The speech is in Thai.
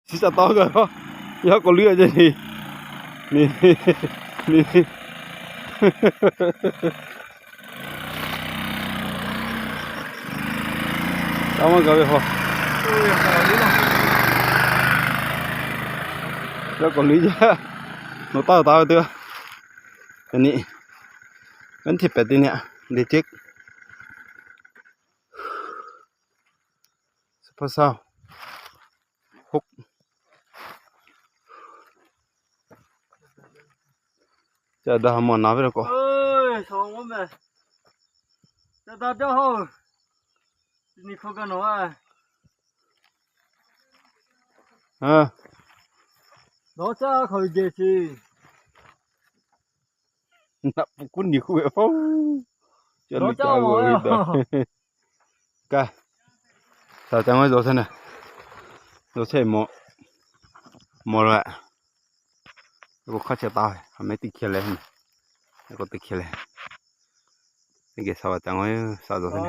สิจะต่อกันบ่ยาก็เลือจะนี่เอามาก็ไปพอแล้วก็ลือจะหนูต่อเด้ออันนี้มันที่เป็ดเนี่ยเดจิกพอเศร้า6จะได้หมอนน้ำไปแล้วก็สองวันเลยจะตัดเจ้าห้องนี่เขากันหน่อยน้องจ้าเขาเจสินับคุณนี่คุยฟ้องจะรู้จักเลยด้กะสาวจังไว้โดนนะโดนใช่หมอละแล้วก็ข้าจะตายทำไมติดเขียนเลยแล้วก็ติดเขียนเลยนี่แกสาวจังไว้สาวโดนนะ